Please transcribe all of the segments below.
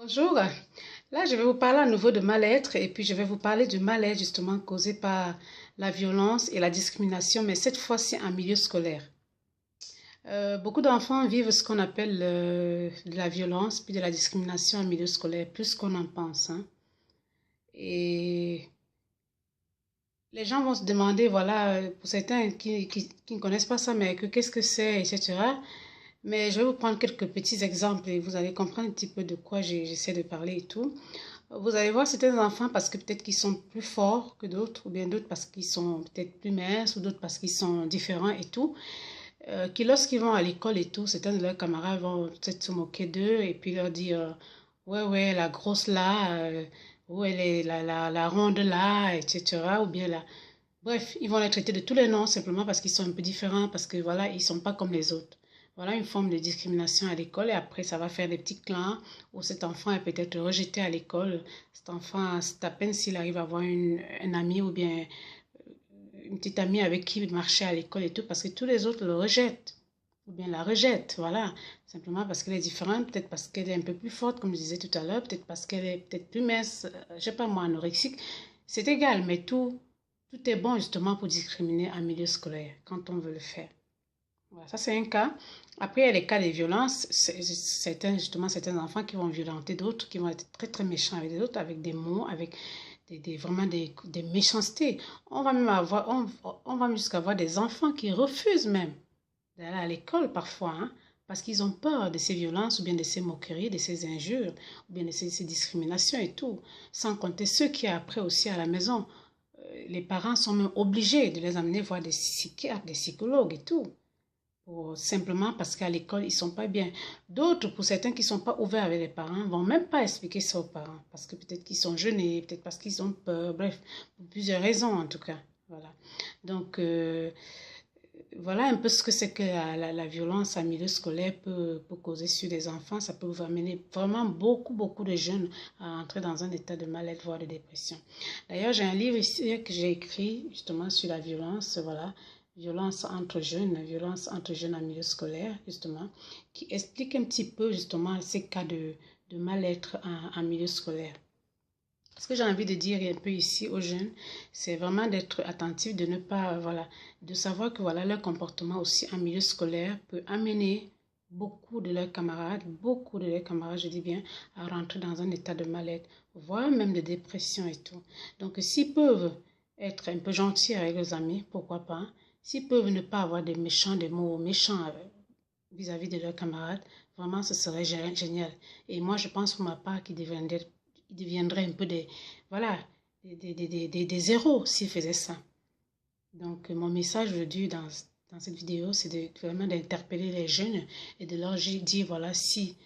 Bonjour, là je vais vous parler à nouveau de mal-être et puis je vais vous parler du mal-être justement causé par la violence et la discrimination, mais cette fois-ci en milieu scolaire. Beaucoup d'enfants vivent ce qu'on appelle de la violence puis de la discrimination en milieu scolaire, plus qu'on en pense, hein. Et les gens vont se demander, voilà, pour certains qui ne connaissent pas ça, mais qu'est-ce que c'est, etc. Mais je vais vous prendre quelques petits exemples et vous allez comprendre un petit peu de quoi j'essaie de parler et tout. Vous allez voir certains enfants parce que peut-être qu'ils sont plus forts que d'autres, ou bien d'autres parce qu'ils sont peut-être plus minces, ou d'autres parce qu'ils sont différents et tout, qui lorsqu'ils vont à l'école et tout, certains de leurs camarades vont peut-être se moquer d'eux et puis leur dire ouais, ouais, la grosse là, ouais, la ronde là, etc. Ou bien là. Bref, ils vont les traiter de tous les noms simplement parce qu'ils sont un peu différents, parce que voilà, ils sont pas comme les autres. Voilà une forme de discrimination à l'école et après ça va faire des petits clans où cet enfant est peut-être rejeté à l'école. Cet enfant, c'est à peine s'il arrive à avoir un ami ou bien une petite amie avec qui il marchait à l'école et tout parce que tous les autres le rejettent ou bien la rejettent, voilà. Simplement parce qu'elle est différente, peut-être parce qu'elle est un peu plus forte, comme je disais tout à l'heure, peut-être parce qu'elle est peut-être plus mince, je sais pas moi, anorexique. C'est égal, mais tout est bon justement pour discriminer en milieu scolaire quand on veut le faire. Voilà, ça c'est un cas. Après, il y a les cas de violence. Certains enfants qui vont violenter d'autres, qui vont être très très méchants avec d'autres, avec des mots, avec vraiment des méchancetés. On va même jusqu'à avoir des enfants qui refusent même d'aller à l'école parfois, hein, parce qu'ils ont peur de ces violences ou bien de ces moqueries, de ces injures, ou bien de ces discriminations et tout. Sans compter ceux qui après aussi à la maison, les parents sont même obligés de les amener voir des psychiatres, des psychologues et tout. Simplement parce qu'à l'école, ils sont pas bien. D'autres, pour certains qui sont pas ouverts avec les parents, vont même pas expliquer ça aux parents. Parce que peut-être qu'ils sont gênés, peut-être parce qu'ils ont peur, bref, pour plusieurs raisons en tout cas. Voilà. Donc, voilà un peu ce que c'est que la violence en milieu scolaire peut causer sur les enfants. Ça peut vous amener vraiment beaucoup de jeunes à entrer dans un état de mal-être, voire de dépression. D'ailleurs, j'ai un livre ici que j'ai écrit justement sur la violence, voilà, violence entre jeunes en milieu scolaire, justement, qui explique un petit peu justement ces cas de mal-être en milieu scolaire. Ce que j'ai envie de dire un peu ici aux jeunes, c'est vraiment d'être attentif, de ne pas, voilà, de savoir que voilà, leur comportement aussi en milieu scolaire peut amener beaucoup de leurs camarades, je dis bien, à rentrer dans un état de mal-être, voire même de dépression et tout. Donc, s'ils peuvent être un peu gentils avec leurs amis, pourquoi pas, s'ils peuvent ne pas avoir des mots méchants vis-à-vis de leurs camarades, vraiment, ce serait génial. Et moi, je pense pour ma part qu'ils deviendraient un peu voilà, des héros s'ils faisaient ça. Donc, mon message aujourd'hui dans cette vidéo, c'est vraiment d'interpeller les jeunes et de leur dire, voilà, si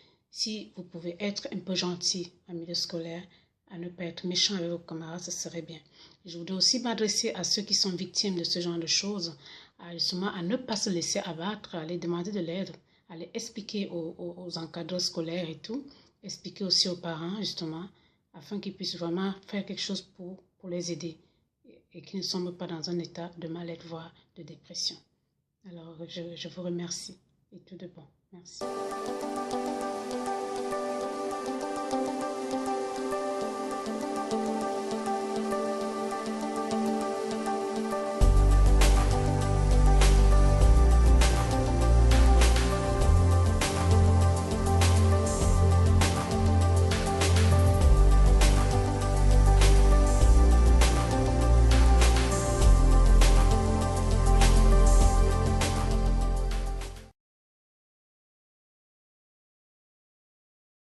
vous pouvez être un peu gentil en milieu scolaire, à ne pas être méchant avec vos camarades, ce serait bien. Je voudrais aussi m'adresser à ceux qui sont victimes de ce genre de choses, justement à ne pas se laisser abattre, à aller demander de l'aide, à aller expliquer aux encadreurs scolaires et tout, expliquer aussi aux parents, justement, afin qu'ils puissent vraiment faire quelque chose pour les aider et qu'ils ne soient pas dans un état de mal-être, voire de dépression. Alors, je vous remercie et tout de bon. Merci.